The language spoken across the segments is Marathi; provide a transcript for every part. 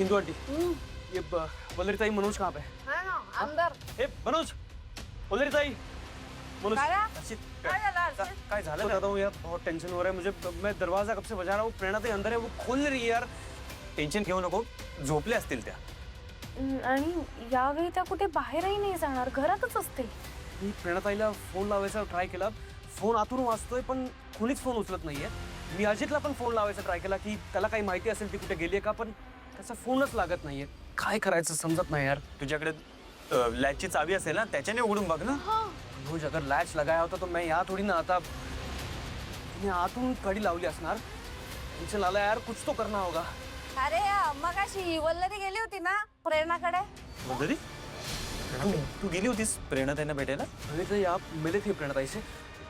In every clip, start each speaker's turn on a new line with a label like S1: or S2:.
S1: इंदू आंटी, ये वल्लरी ताई, मनोज कहाँ पे है?
S2: है ना अंदर.
S1: ए मनोज, वल्लरी ताई, मनोज.
S3: काय झालं?
S1: बताता हूँ यार, बहुत टेंशन हो रहा है मुझे. मैं दरवाजा कब से बजा रहा हूँ, प्रेरणा ताई अंदर है, वो खोल नहीं रही है यार.
S3: टेन्शन घेऊ नको, झोपले असतील त्या.
S4: आणि यावेळी त्या कुठे बाहेरही नाही जाणार, घरातच असते.
S1: मी प्रेरणा ताईला फोन लावायचा ट्राय केला, फोन आतून वाजतोय पण कोणीच फोन उचलत नाहीये. मी अजितला पण फोन लावायचा ट्राय केला की त्याला काही माहिती असेल ती कुठे गेली आहे का, पण त्याचा फोनच लागत नाहीये. काय करायचं समजत नाही यार.
S3: तुझ्याकडे लॅचची चावी असेल ना, त्याच्याने उघडून बघ ना.
S1: रोज अगर लैच लगाया होता तो मैं यहाँ थोड़ी ना आता. मैं आतून कड़ी लावली असणार. टेंशन आला यार, कुछ तो करना होगा.
S2: अरे मगाशी वल्लरी गेली होती ना प्रेरणाकडे.
S3: वल्लरी, तू गेली होतीस प्रेरणा ताईंना भेटायला?
S1: अरे तो आप मिले थे प्रेरणा ताई से,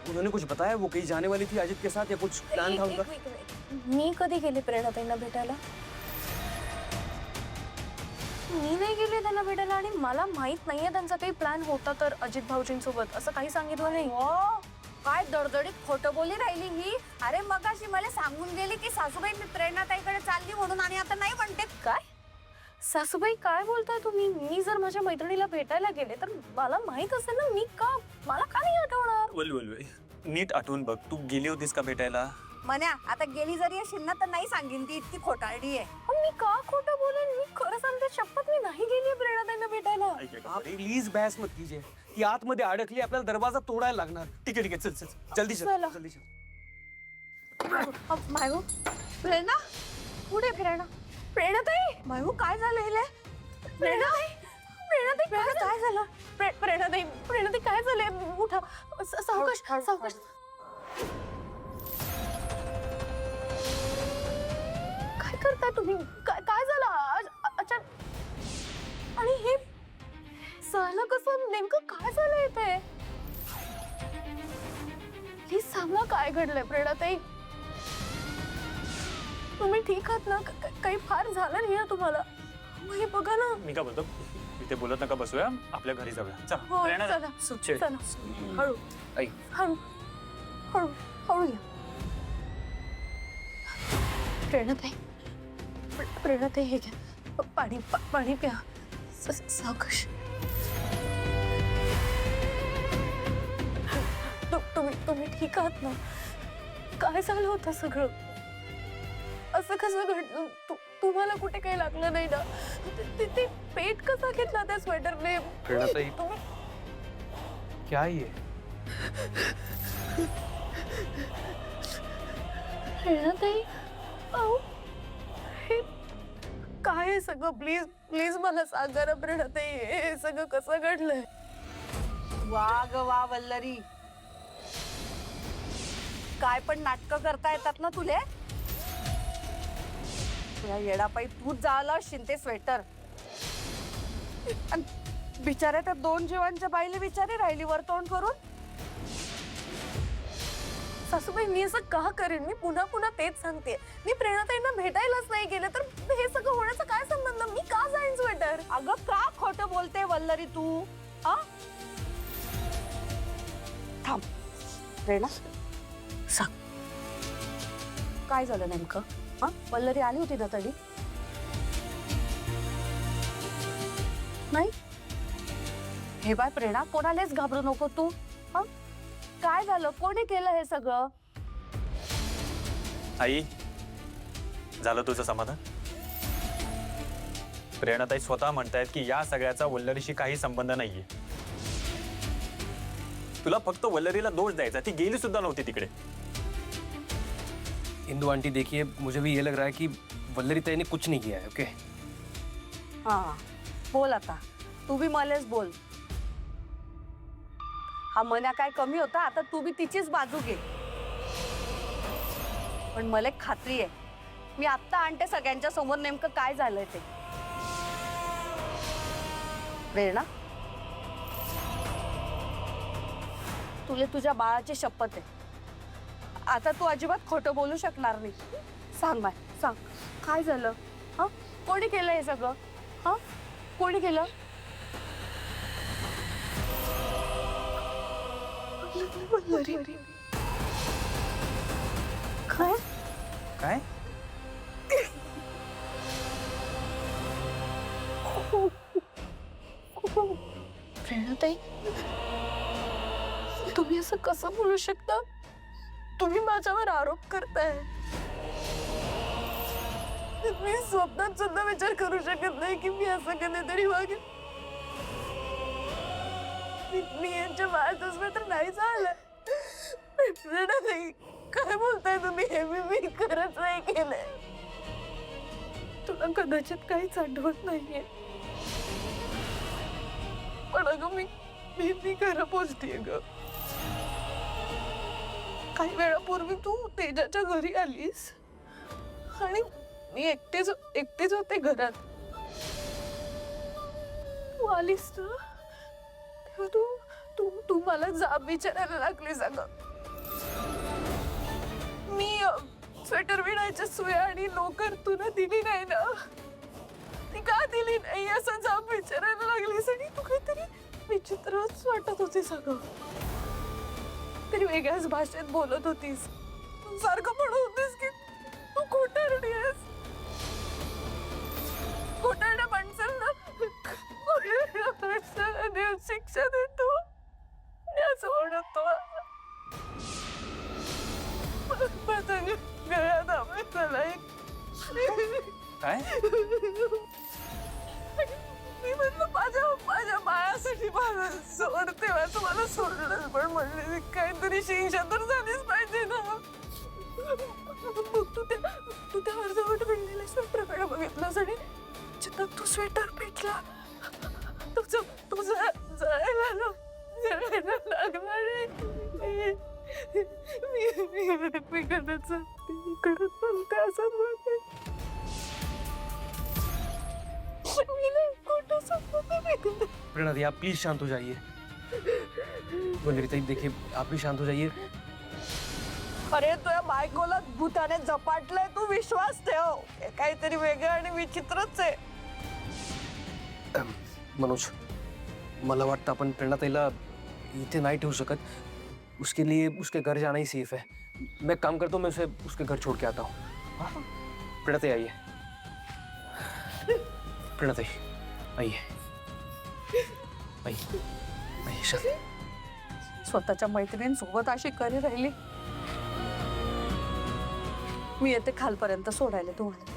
S1: उन्होंने कुछ बताया, वो कहीं जाने वाली थी अजित के साथ या कुछ प्लान था उनका?
S4: मी कधी गेले प्रेरणाताईंना भेटायला? मी नाही गेले त्यांना भेटायला आणि मला माहित नाहीये त्यांचा काही प्लॅन होता तर अजित भाऊजींसोबत, असं काही सांगितलं नाही.
S2: हो काय दडदडीत खोटं बोली राहिली ही. अरे मगाशी मला सांगून गेली की सासूबाई मी प्रेरणाताईकडे चालली म्हणून, आणि आता नाही म्हणते.
S4: काय सासूबाई काय बोलताय तुम्ही? मी जर माझ्या मैत्रिणीला भेटायला गेले तर मला माहित असेल ना, मला का नाही आठवणार?
S3: वल्लरी, नीट आठवून बघ, तू गेली होतीस का भेटायला?
S2: म्हण्या आता गेली जरी असेल ना तर नाही सांगेन, ती इतकी खोटारडी आहे.
S4: मी का खोटं बोलेन? मी खरं सांगते, शपथ मी नाही गेली प्रेरणाताईंना भेटायला.
S1: आप प्लीज बहस मत कीजिए. ती आतमध्ये अडकली, आपल्याला दरवाजा तोडायला लागणार.
S3: ठीक आहे, चल चल,
S1: जल्दी चल,
S4: चला.
S1: जल्दी चल.
S4: मायू,
S2: प्रेरणा
S4: पुढे प्रेरणा. प्रेरणाताई,
S2: मायू काय झालं हिला?
S4: प्रेरणाताई, प्रेरणाताई काय झालं? प्रेरणाताई काय झालंय? उठा, सावकाश सावकाश. काय करताय तुम्ही? काय झालं अचानक? आणि हे झालं कसं? नेमकं काय झालंय ते? प्लीज सांगा काय घडलंय प्रेरणाताई. तुम्ही ठीक आहात ना? काही फार झालं नाही ना तुम्हाला? हे बघा ना.
S3: मी काय बोलतो, इथे बोलत नका बसूया, आपल्या घरी जाऊया. चल
S4: हो,
S3: प्रेरणा,
S4: चला.
S3: चल.
S4: चला, हळू
S1: आई,
S4: हळू हळू हळू या. प्रेरणाताई, प्रेरणाताई हे घ्या, पाणी प्या. सावकाश. तुम्ही ठीक आहात ना? काय झालं होतं सगळं? असं कसं घडलं? तुम्हाला कुठे काही लागलं नाही ना? ते पेट कसा घेतला त्या स्वेटरने?
S1: प्रेरणाताई, क्या है ये?
S4: प्रेरणाताई, अहो हे काय आहे सगळं? प्लीज प्लीज मला सांगा ना प्रेरणाताई, हे सगळं कसं घडलंय?
S2: वा ग वा वल्लरी, काय पण नाटकं करता येतात ना तुले? तुला येडापायी तूच जायला असशील ते स्वेटर. बिचाऱ्या त्या दोन जीवांच्या बाईले बिचारी राहिली वर तोंड करून.
S4: सासूबाई, मी असं का करेन? मी पुन्हा पुन्हा तेच सांगते. मी प्रेरणाताईंना भेटायलाच नाही गेले तर हे सगळं होण्याचा काय संबंध? मी का जाईन स्वेटर?
S2: अगं का खोटं बोलते वल्लरी तू? हा थांब प्रेरणा, सांग काय झालं नेमकं? हा वल्लरी आली होती ना तडी? नाही? हे बाय प्रेरणा, कोणालाच घाबरू नको तू. हा काय झालं? कोणी केलं हे सगळं?
S3: आई, झालं तुझं समाधान? प्रेरणाताई स्वतः म्हणतायत की या सगळ्याचा वल्लरीशी काही संबंध नाहीये. तुला फक्त वल्लरीला दोष द्यायचा, ती गेली सुद्धा नव्हती तिकडे.
S1: इंदू आंटी देखिए, मुझे भी ये लग रहा है कि वल्लरी ताई ने कुछ नहीं किया है. ओके,
S2: हा बोल आता, तू भी मलेच बोल. हा मन्या काय कमी होता? आता तू बी तिचीच बाजू घे. पण मला एक खात्री आहे, मी आत्ता आणते सगळ्यांच्या समोर नेमकं काय झालंय ते. प्रेरणा, तुला तुझ्या बाळाची शपथ आहे, आता तू अजिबात खोटं बोलू शकणार नाही. सांग बाय, सांग काय झालं? हा कोणी केलं हे सगळं? हा कोणी केलं?
S4: काय?
S3: काय?
S4: प्रेरणाताई, तुम्ही असं कसं बोलू शकता? तुम्ही माझ्यावर आरोप करताय. मी स्वप्नात सुद्धा विचार करू शकत नाही की मी असं कधीतरी वागेन. मी यांच्या बाळाचं तर नाही झालं. प्रेरणाताई, काय बोलताय तुम्ही? हे मी खरंच नाही केलंय. तुला कदाचित काहीच आठवत नाहीये, पण अगं मी खरं बोलतेय ग. काही वेळापूर्वी तू तेजाच्या घरी आलीस आणि मी एकटीच होते घरात. तू आलीस ना, तेव्हा तू मला जाब विचारायला लागलीस. अगं मी स्वेटर विणायच्या सुया आणि लोकर तुला दिली नाही ना, ती का दिली नाही असं जाब विचारायला लागलीस. आणि तू काहीतरी विचित्रच वाटत होतीस. अगं तरी वेगळ्याच भाषेत बोलत होतीस. तू सारखं म्हणत होतीस की तू खोटारडी आहेस. खोटारड्या माणसांना देव शिक्षा देतो असं म्हणत तो. माझा गळ्यात आवाज एक
S1: काय?
S4: मी म्हणलं माझ्या बाळासाठी मला सोड. तेव्हा तुम्हाला सोडलं, पण म्हणले काहीतरी शिक्षा तर झालीच पाहिजे ना. मग तू त्या अर्धवट विणलेल्या स्वेटरकडे बघितलंस आणि जिथं तू स्वेटर पेटला तुझं जळायला लागला. मी कडत बोलते असं बोलते.
S1: प्रणति, आप प्लीज शांत हो जाइए. वंदनीताई, देखिए आप भी शांत हो जाइए.
S2: अरे तुझ्या बायकोला भूताने झपाटलंय, तू विश्वास ठेव. हे काहीतरी वेगळं आणि विचित्रच आहे.
S1: मनोज, मला वाटतं आपण प्रेरणाताईला इथे नाही ठेवू शकत. उसके लिए उसके घर जाना ही सेफ है. मैं काम करता हूँ, मैं उसे उसके घर छोड़ के आता हूँ. हाँ? प्रेरणाताई आइए. प्रेरणाताई आइए. आइए आइए. शांत.
S2: स्वतःच्या मैत्रिणींसोबत अशी करी राहिली. मी येते खालपर्यंत सोडायला तुम्हाला.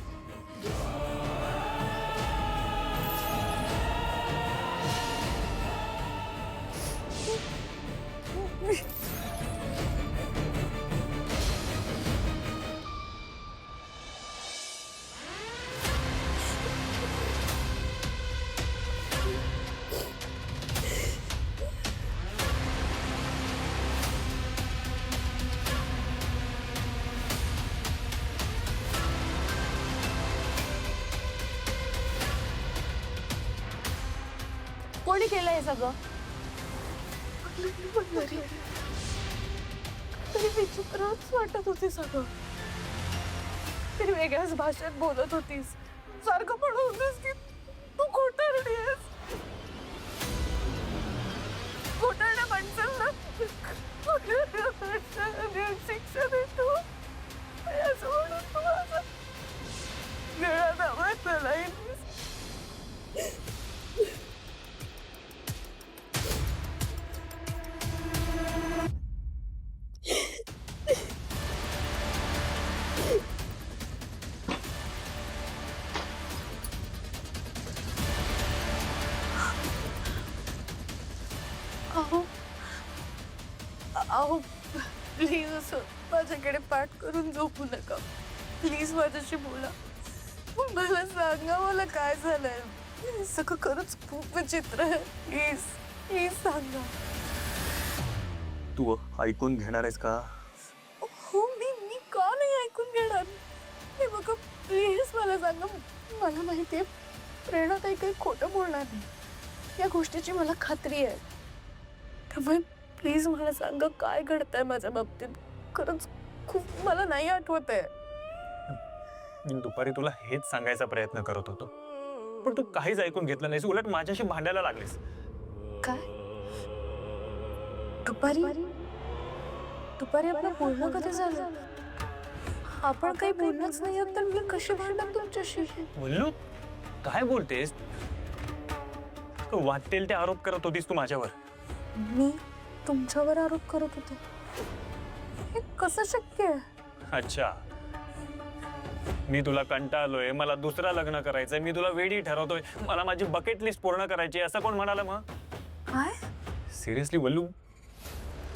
S2: कोणी केलं हे सगळं?
S4: तरी विचित्रच वाटत होती. सगळं तरी वेगळ्याच भाषेत बोलत होतीस. सारखं म्हणत होतीस की तू खोटारडी आहेस. खोटारड्या माणसांना देव शिक्षा देतो असं म्हणून तू माझा गळ्यात आवाज लाईस. अहो प्लीज असं माझ्याकडे पाठ करून झोपू नका. प्लीज माझ्याशी बोला. मला सांगा मला काय झालंय. सगळं खरंच खूप विचित्र आहे. प्लीज प्लीज सांगा.
S3: तू ऐकून घेणार आहेस का?
S4: हो मी का नाही ऐकून घेणार. हे बघा प्लीज मला सांगा. मला माहिती आहे प्रेरणाताई काही खोटं बोलणार नाही. या गोष्टीची मला खात्री आहे. त्यामुळे प्लीज मला सांगा काय घडतंय माझ्या बाबतीत. खरंच खूप मला नाही आठवत आहे.
S3: मी दुपारी तुला हेच सांगायचा प्रयत्न करत होतो, पण तू काहीच ऐकून घेतलं नाहीस. उलट माझ्याशी भांडायला लागलीस.
S4: काय दुपारी आपलं बोलणं कधी झालं? आपण काही बोलणंच नाही तर मी कशी भांडण तुमच्याशी?
S3: बोललो काय बोलतेस? वाटेल ते आरोप करत होतीस तू माझ्यावर.
S4: मी तुमच्यावर आरोप करत होते? हे कसं शक्य आहे?
S3: अच्छा, मी तुला कंटाळलोय, मला दुसरा लग्न करायचंय, मी तुला वेडी ठरवतोय, मला माझी बकेट लिस्ट पूर्ण करायची, असं कोण म्हणाला मग?
S4: काय?
S3: सिरियसली वल्लू,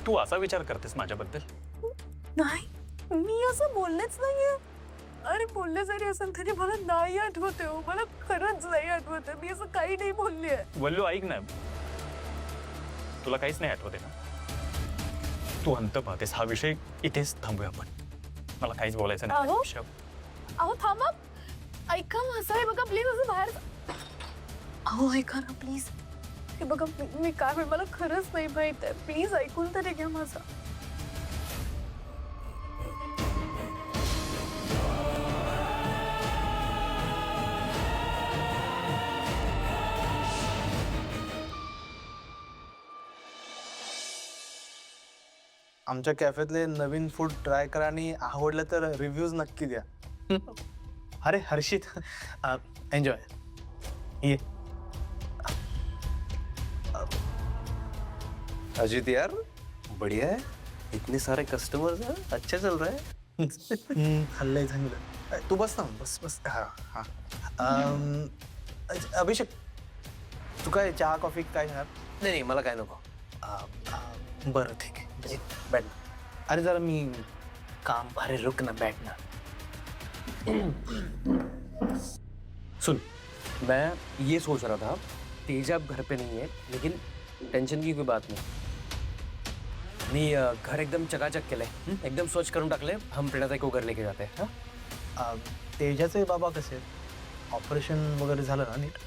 S3: तू असा विचार करतेस माझ्याबद्दल?
S4: नाही, मी असं बोललेच नाहीये. अरे बोलले जरी असेल तरी मला नाही आठवते हो, मला खरंच नाही आठवते. मी असं काही नाही बोलली आहे.
S3: वल्लू ऐक ना, तुला काहीच नाही आठवते ना? तू अंत पाहतेस, हा विषय इथेच थांबूया आपण. मला काहीच बोलायचं नाही.
S4: अहो.
S3: शब.
S4: अहो थांबा, ऐका माझं आहे बघा प्लीज. असं बाहेर अहो ऐका ना प्लीज. हे बघा मी काय म्हण, मला खरंच नाही माहित आहे. प्लीज ऐकून तरी घ्या माझं.
S5: आमच्या कॅफेतले नवीन फूड ट्राय करा आणि आवडलं तर रिव्ह्यूज नक्की द्या. अरे हर्षित, एन्जॉय. ये.
S1: अजित यार, बढ़िया है. इतने सारे कस्टमर्स हैं, अच्छा चल रहा है.
S5: हल्लय चांगलं. तू बस ना, बस बस. हा हा. अभिषेक, तू काय चहा कॉफी काय घेणार?
S1: नाही नाही, मला काय नको.
S5: बरं ठीक आहे.
S1: बैठ.
S5: अरे जरा मी काम. अरे रुक ना, बैठ ना.
S1: सुन, मैं ये सोच रहा था, तेजा अब घर पे नहीं है, लेकिन टेंशन की कोई बात नहीं. मी घर एकदम चकाचक केलंय, एकदम स्वच्छ करून टाकले. हम प्रेरणाताई को घर लेके जाते हैं.
S5: तेजाचे बाबा कसे? ऑपरेशन वगैरे झालं ना नीट?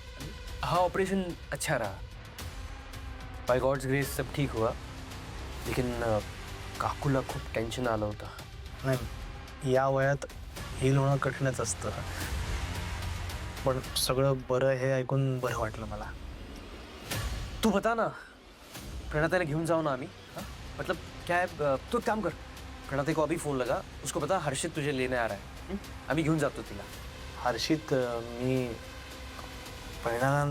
S1: हाँ, ऑपरेशन अच्छा रहा. बाय गॉड्स ग्रेस सब ठीक हुआ. लेकिन काकूला खूप टेन्शन आलं होतं.
S5: नाही, या वयात हील होणं कठीणच असतं. पण सगळं बरं हे ऐकून बरं वाटलं मला.
S1: तू बता ना, प्रेरणाताईला घेऊन जाऊ ना आम्ही. हाँ? मतलब क्या है, तू एक काम कर, प्रेरणाताई को अभी फोन लगा, उसको बता हर्षित तुझे लेने आ रहा है. आम्ही घेऊन जातो तिला.
S5: हर्षित, मी प्रेरणाला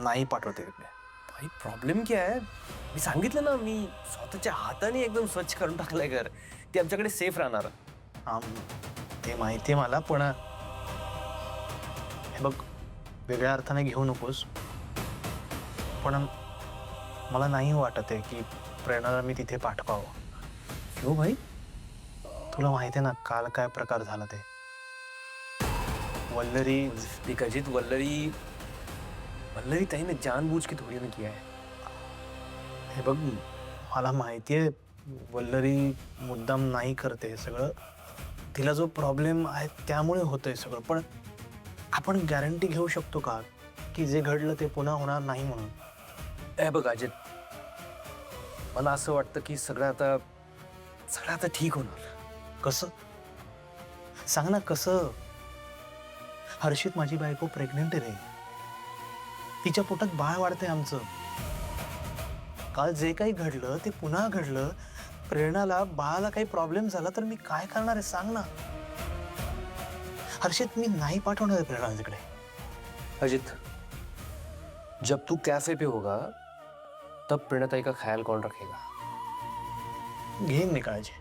S5: नाही पाठवते तिकडे.
S1: भाई प्रॉब्लेम क्या है? मी सांगितलं ना, मी स्वतःच्या हाताने एकदम स्वच्छ करून टाकलंय घर. ते आमच्याकडे सेफ राहणार.
S5: ते माहिती आहे मला, पण हे बघ, वेगळ्या अर्थाने घेऊ नकोस. पण मला नाही वाटत आहे की प्रेरणाला मी तिथे पाठवावं.
S1: क्यों भाई?
S5: तुला माहिती आहे ना काल काय प्रकार झाला ते. वल्लरी.
S1: देख अजित, वल्लरी ताई ने जानबूझ के थोड़ी ना किया है.
S5: हे बघ, मला माहिती आहे वल्लरी मुद्दाम नाही करते हे सगळं. तिला जो प्रॉब्लेम आहे त्यामुळे होतंय सगळं. पण आपण गॅरंटी घेऊ शकतो का की जे घडलं ते पुन्हा होणार नाही म्हणून?
S1: हे बघ अजित, मला असं वाटतं की सगळं आता ठीक होणार.
S5: कसं? सांग ना कसं? हर्षित, माझी बायको प्रेग्नेंट आहे रे. तिच्या पोटात बाळ वाढतंय आमचं. काल जे काही घडलं ते पुन्हा घडलं. प्रेरणाला बाळाला काही प्रॉब्लेम झाला तर मी काय करणार आहे सांग ना. हर्षित, मी नाही पाठवणार आहे प्रेरणा तिकडे.
S1: अजित, जब तू कैफे पे होगा तब प्रेरणाताई का ख्याल कौन रखेगा?
S5: घेईन मी काळजी.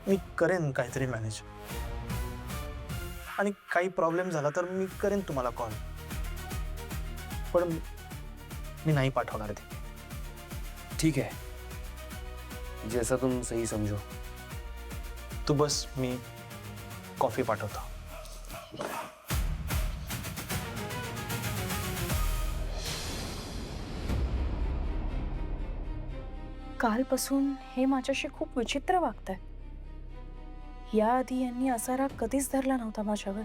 S5: मी करेन काहीतरी मॅनेज. आणि काही प्रॉब्लेम झाला तर मी करेन तुम्हाला कॉल. पण मी नाही पाठवणार आहे तिकडे.
S1: ठीक है, जैसा तुम सही समझो.
S5: तू बस, मी कॉफी पाठवतो.
S4: कालपासून हे माझ्याशी खूप विचित्र वागताय. याआधी यांनी असा राग कधीच धरला नव्हता माझ्यावर.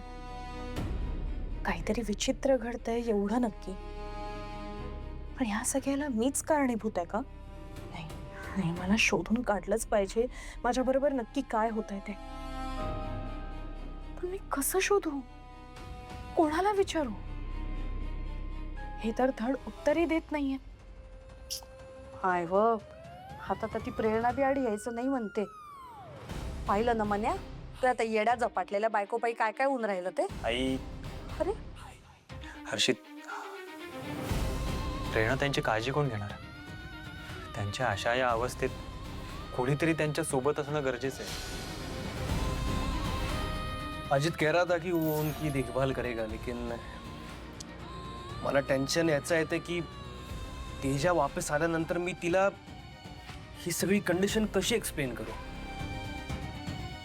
S4: काहीतरी विचित्र घडतंय एवढं नक्की. पण ह्या सगळ्याला मीच कारणीभूत आहे का? नाही, मला शोधून काढलंच पाहिजे माझ्याबरोबर नक्की काय होत आहे ते. पण मी कसं शोधू? कोणाला विचारू? हे तर धड उत्तरही देत नाहीये. हाय व हातात ती प्रेरणा बी आडी यायचं नाही म्हणते. पाहिलं ना मन्या, तर आता येड्या झपाटलेल्या बायकोपाई काय काय होऊन राहिलं ते.
S3: आई,
S4: अरे
S3: हर्षित, प्रेरणा त्यांची काळजी कोण घेणार? त्यांच्या अशा या अवस्थेत कोणीतरी त्यांच्या सोबत असणं गरजेचं आहे.
S1: अजित कह रहा था कि वो उनकी देखभाल करेगा, लेकिन मला टेन्शन याचं येतं की तेजा वापस आल्यानंतर मी तिला ही सगळी कंडिशन कशी एक्सप्लेन करू.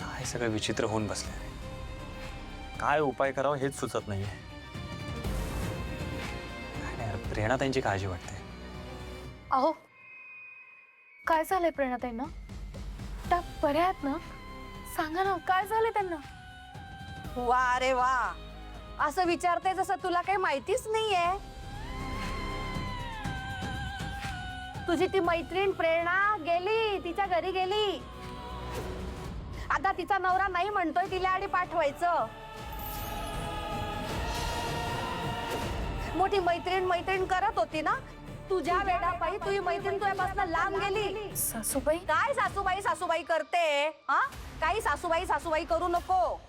S3: काय सगळं विचित्र होऊन बसलंय रे. काय उपाय करावा हेच सुचत नाहीये. काय नाही यार, प्रेरणा त्यांची काळजी वाटते.
S4: अहो काय झालंय प्रेरणाताईंना? त्या बऱ्या आहेत ना? सांगा ना काय झालंय त्यांना?
S2: वा रे वा, असं विचारते जसं तुला काही माहितीच नाहीये. तुझी ती मैत्रीण प्रेरणा गेली, तिच्या घरी गेली. आता तिचा नवरा नाही म्हणतोय तिला आडी पाठवायचं. मोठी मैत्रीण मैत्रीण करत होती ना, तुझ्या वेडापायी तुझी मैत्रीण तुझ्यापासून लांब गेली.
S4: सासूबाई
S2: काय सासूबाई सासूबाई करते? हा, काही सासूबाई सासूबाई करू नको.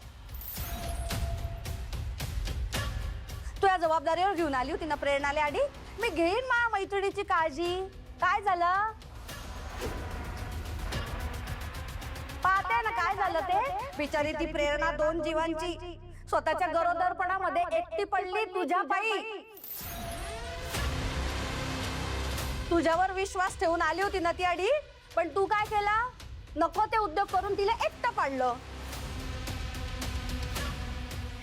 S2: तुझ्या जबाबदारीवर घेऊन आली होती ना प्रेरणाला आधी. मी घेईन माझ्या मैत्रिणीची काळजी. काय झालं पाहते ना काय झालं ते. बिचारी ती प्रेरणा दोन जीवांची स्वतःच्या गरोदरपणामध्ये एकटी पडली तुझ्या पायी. तुझ्यावर विश्वास ठेवून आली होती ना ती आधी, पण तू काय केला? नको ते उद्योग करून तिला एकटं पाडलं.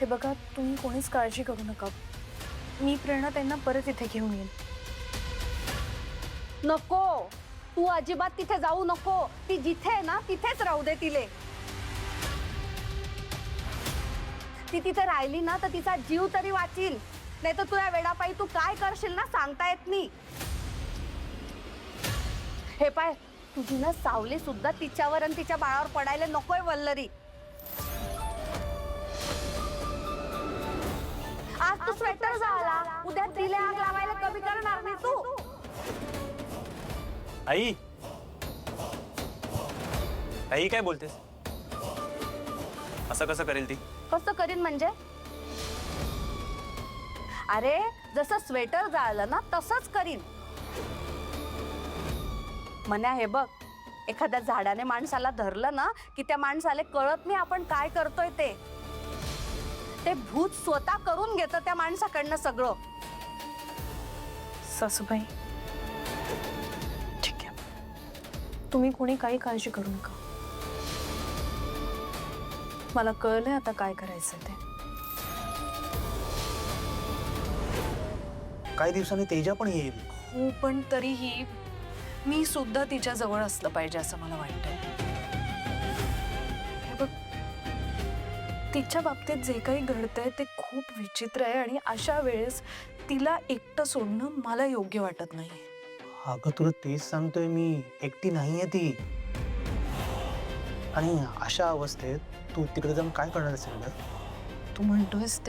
S4: हे बघा, तुम्ही कोणीच काळजी करू नका. मी प्रेरणा त्यांना परत इथे घेऊन येईन.
S2: नको, तू अजिबात तिथे जाऊ नको. ती जिथे आहे ना तिथेच राहू दे तिले. ती तिथे राहिली ना तर तिचा जीव तरी वाचील. नाही तर तुझ्या वेडापायी तू काय करशील ना सांगता येत नाही. हे पाय, तुझी ना सावली सुद्धा तिच्यावर आणि तिच्या बाळावर पडायला नकोय वल्लरी. आज तू स्वेटर झाला, उद्या तिला आग लावायला कमी करणार नाही तू.
S3: आई, आई काय बोलतेस? असं कसं करेल ती?
S2: कसं करीन म्हणजे? अरे जसं स्वेटर जाळलं ना तसंच करीन. म्हण्या हे बघ, एखाद्या झाडाने माणसाला धरलं ना की त्या माणसाला कळत नाही आपण काय करतोय ते. ते भूत स्वतः करून घेतं त्या माणसाकडनं सगळं.
S4: सासूबाई ठीक आहे, तुम्ही कोणी काही काळजी करू नका. मला कळलंय आता काय करायचं ते.
S5: काही दिवसांनी तेजा पण येईल.
S4: हो, पण तरीही मी सुद्धा तिच्या जवळ असलं पाहिजे असं मला वाटतंय. हे बघ, तिच्या बाबतीत जे काही घडतंय ते खूप विचित्र आहे आणि अशा वेळेस तिला एकटं सोडणं मला योग्य वाटत नाही.
S5: अगं तुला तेच सांगतोय मी, एकटी नाहीये ती. आणि अशा अवस्थेत तू तिकडे जाऊन काय करणार असेल ना?
S4: तू म्हणतोयस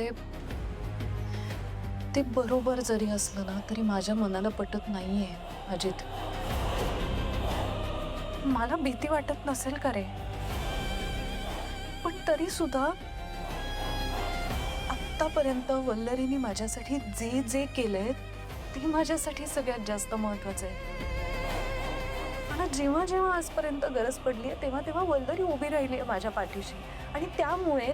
S4: ते बरोबर जरी असलं ना तरी माझ्या मनाला पटत नाहीये अजित. मला भीती वाटत नसेल का रे, पण तरी सुद्धा आतापर्यंत वल्लरीने माझ्यासाठी जे जे केलंय ते माझ्यासाठी सगळ्यात जास्त महत्वाचं आहे. मला जेव्हा जेव्हा आजपर्यंत गरज पडली तेव्हा तेव्हा वल्लरी उभी राहिली आहे माझ्या पाठीशी. आणि त्यामुळे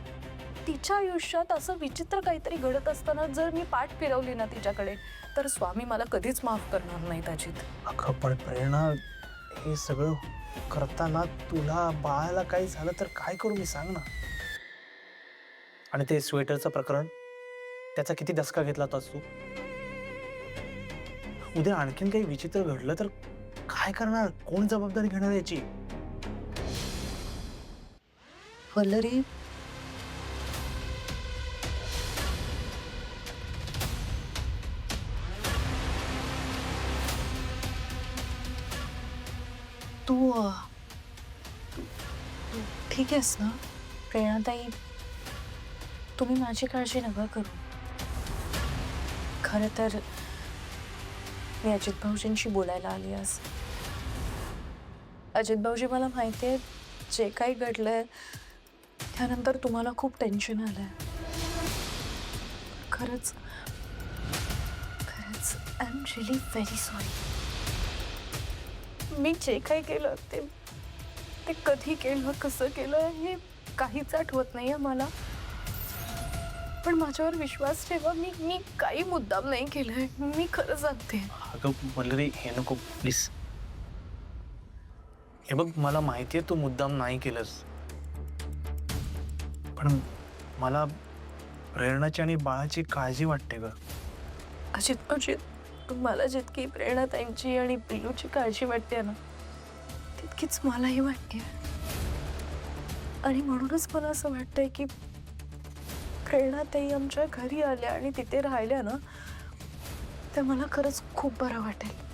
S4: तिच्या आयुष्यात असं विचित्र काहीतरी घडत असताना जर मी पाठ फिरवली ना तिच्याकडे तर स्वामी मला कधीच माफ करणार नाहीत अजित.
S5: अगं पण प्रेरणा, हे सगळं करताना तुला बाळाला काही झालं तर काय करू मी, सांग ना. आणि ते स्वेटरचं प्रकरण, त्याचा किती धसका घेतला होतास तू. उद्या आणखीन काही विचित्र घडलं तर काय करणार? कोण जबाबदारी घेणार याची?
S4: वल्लरी, तू ठीक आहेस ना? प्रेरणाताई, तुम्ही माझी काळजी नका करू. खरं तर मी अजित भाऊजींशी बोलायला आली आज. अजित भाऊजी, मला माहिती आहे जे काही घडलंय त्यानंतर तुम्हाला खूप टेन्शन आलंय. खरंच खरंच I am really very sorry. मी जे काही केलं ते ते कधी केलं, कसं केलं हे काहीच आठवत नाही आहे मला. पण माझ्यावर विश्वास ठेवा, मी काही मुद्दाम नाही केलंय. मी खरं सांगते.
S5: अगं वल्लरी, हे नको प्लीज. हे बघ, मला माहिती आहे तू मुद्दाम नाही केलंस, पण मला प्रेरणाची आणि बाळाची काळजी वाटते ग.
S4: अजित, मला जितकी प्रेरणा त्यांची आणि पिलूची काळजी वाटते ना, तितकीच मलाही वाटते. आणि म्हणूनच मला असं वाटतंय की प्रेरणाताई आमच्या घरी आल्या आणि तिथे राहिल्या ना, तर मला खरंच खूप बरं वाटेल.